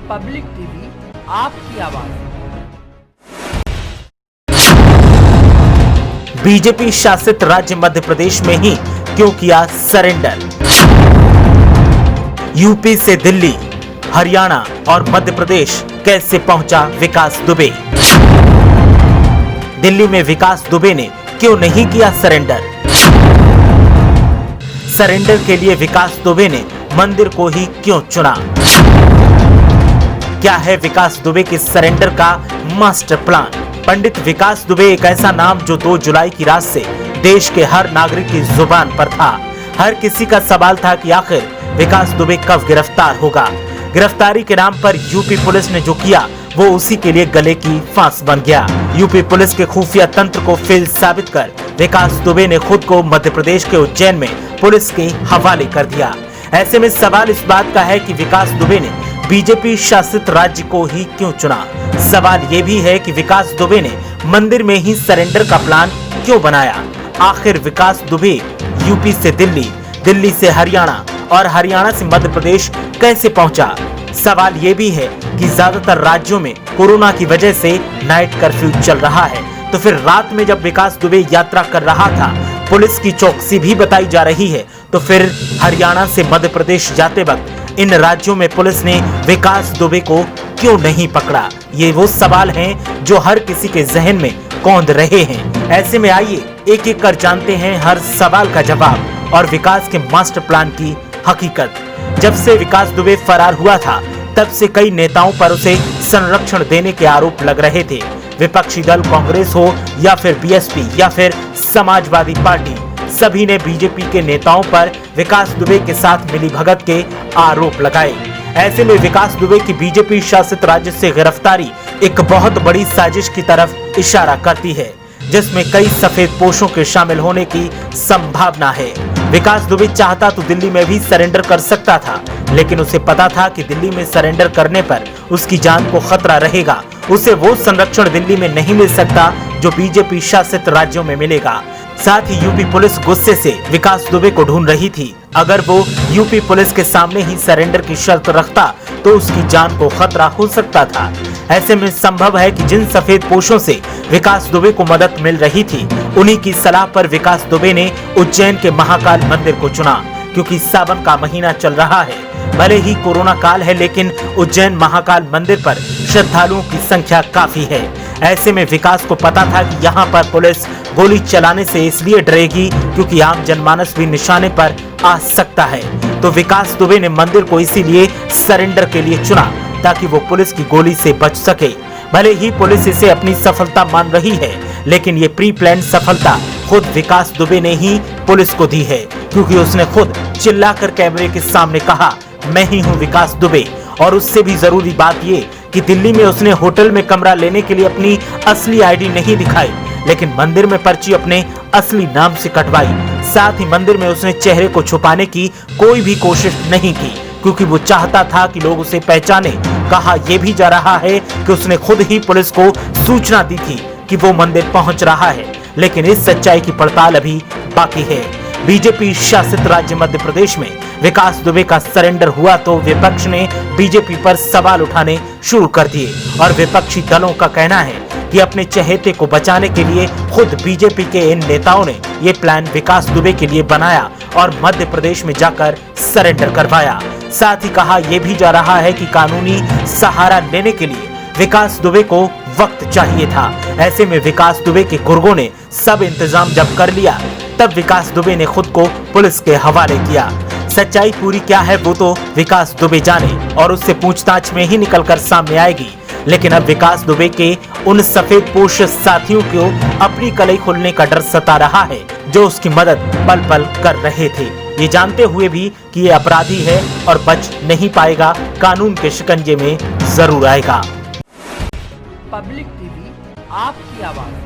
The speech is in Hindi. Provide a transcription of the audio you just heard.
पब्लिक टीवी आपकी आवाज। बीजेपी शासित राज्य मध्य प्रदेश में ही क्यों किया सरेंडर? यूपी से दिल्ली, हरियाणा और मध्य प्रदेश कैसे पहुंचा विकास दुबे? दिल्ली में विकास दुबे ने क्यों नहीं किया सरेंडर? सरेंडर के लिए विकास दुबे ने मंदिर को ही क्यों चुना? क्या है विकास दुबे के सरेंडर का मास्टर प्लान? पंडित विकास दुबे एक ऐसा नाम जो 2 जुलाई की रात से देश के हर नागरिक की जुबान पर था। हर किसी का सवाल था कि आखिर विकास दुबे कब गिरफ्तार होगा। गिरफ्तारी के नाम पर यूपी पुलिस ने जो किया वो उसी के लिए गले की फांस बन गया। यूपी पुलिस के खुफिया तंत्र को फेल साबित कर विकास दुबे ने खुद को मध्य प्रदेश के उज्जैन में पुलिस के हवाले कर दिया। ऐसे में सवाल इस बात का है कि विकास दुबे ने बीजेपी शासित राज्य को ही क्यों चुना। सवाल ये भी है कि विकास दुबे ने मंदिर में ही सरेंडर का प्लान क्यों बनाया। आखिर विकास दुबे यूपी से दिल्ली, दिल्ली से हरियाणा और हरियाणा से मध्य प्रदेश कैसे पहुंचा। सवाल ये भी है कि ज्यादातर राज्यों में कोरोना की वजह से नाइट कर्फ्यू चल रहा है, तो फिर रात में जब विकास दुबे यात्रा कर रहा था, पुलिस की चौकसी भी बताई जा रही है, तो फिर हरियाणा से मध्य प्रदेश जाते वक्त इन राज्यों में पुलिस ने विकास दुबे को क्यों नहीं पकड़ा। ये वो सवाल हैं जो हर किसी के जहन में कौंध रहे हैं। ऐसे में आइए एक एक कर जानते हैं हर सवाल का जवाब और विकास के मास्टर प्लान की हकीकत। जब से विकास दुबे फरार हुआ था तब से कई नेताओं पर उसे संरक्षण देने के आरोप लग रहे थे। विपक्षी दल कांग्रेस हो या फिर बीएसपी या फिर समाजवादी पार्टी, सभी ने बीजेपी के नेताओं पर विकास दुबे के साथ मिलीभगत के आरोप लगाए। ऐसे में विकास दुबे की बीजेपी शासित राज्य से गिरफ्तारी एक बहुत बड़ी साजिश की तरफ इशारा करती है, जिसमें कई सफेद पोशों के शामिल होने की संभावना है। विकास दुबे चाहता तो दिल्ली में भी सरेंडर कर सकता था, लेकिन उसे पता था कि दिल्ली में सरेंडर करने पर उसकी जान को खतरा रहेगा। उसे वो संरक्षण दिल्ली में नहीं मिल सकता जो बीजेपी शासित राज्यों में मिलेगा। साथ ही यूपी पुलिस गुस्से से विकास दुबे को ढूंढ रही थी। अगर वो यूपी पुलिस के सामने ही सरेंडर की शर्त रखता तो उसकी जान को खतरा हो सकता था। ऐसे में संभव है कि जिन सफेद पोशों से विकास दुबे को मदद मिल रही थी, उन्हीं की सलाह पर विकास दुबे ने उज्जैन के महाकाल मंदिर को चुना। क्योंकि सावन का महीना चल रहा है, भले ही कोरोना काल है, लेकिन उज्जैन महाकाल मंदिर पर श्रद्धालुओं की संख्या काफी है। ऐसे में विकास को पता था कि यहाँ पर पुलिस गोली चलाने से इसलिए डरेगी क्योंकि आम जनमानस भी निशाने पर आ सकता है। तो विकास दुबे ने मंदिर को इसीलिए सरेंडर के लिए चुना ताकि वो पुलिस की गोली से बच सके। भले ही पुलिस इसे अपनी सफलता मान रही है, लेकिन ये प्री प्लान सफलता खुद विकास दुबे ने ही पुलिस को दी है, क्योंकि उसने खुद चिल्लाकर कैमरे के सामने कहा, मैं ही हूँ विकास दुबे। और उससे भी जरूरी बात ये कि दिल्ली में उसने होटल में कमरा लेने के लिए अपनी असली आईडी नहीं दिखाई, लेकिन मंदिर में पर्ची अपने असली नाम से कटवाई। साथ ही मंदिर में उसने चेहरे को छुपाने की कोई भी कोशिश नहीं की, क्योंकि वो चाहता था कि लोग उसे पहचाने। कहा यह भी जा रहा है कि उसने खुद ही पुलिस को सूचना दी थी कि वो मंदिर पहुंच रहा है, लेकिन इस सच्चाई की पड़ताल अभी बाकी है। बीजेपी शासित राज्य मध्य प्रदेश में विकास दुबे का सरेंडर हुआ तो विपक्ष ने बीजेपी पर सवाल उठाने शुरू कर दिए और विपक्षी दलों का कहना है कि अपने चहेते को बचाने के लिए खुद बीजेपी के इन नेताओं ने ये प्लान विकास दुबे के लिए बनाया और मध्य प्रदेश में जाकर सरेंडर करवाया। साथ ही कहा यह भी जा रहा है कि कानूनी सहारा लेने के लिए विकास दुबे को वक्त चाहिए था। ऐसे में विकास दुबे के गुर्गों ने सब इंतजाम जब कर लिया, तब विकास दुबे ने खुद को पुलिस के हवाले किया। सच्चाई पूरी क्या है वो तो विकास दुबे जाने और उससे पूछताछ में ही निकलकर सामने आएगी। लेकिन अब विकास दुबे के उन सफेद पोश साथियों को अपनी कलई खुलने का डर सता रहा है जो उसकी मदद पल पल कर रहे थे, ये जानते हुए भी कि ये अपराधी है और बच नहीं पाएगा, कानून के शिकंजे में जरूर आएगा। पब्लिक टीवी आपकी आवाज।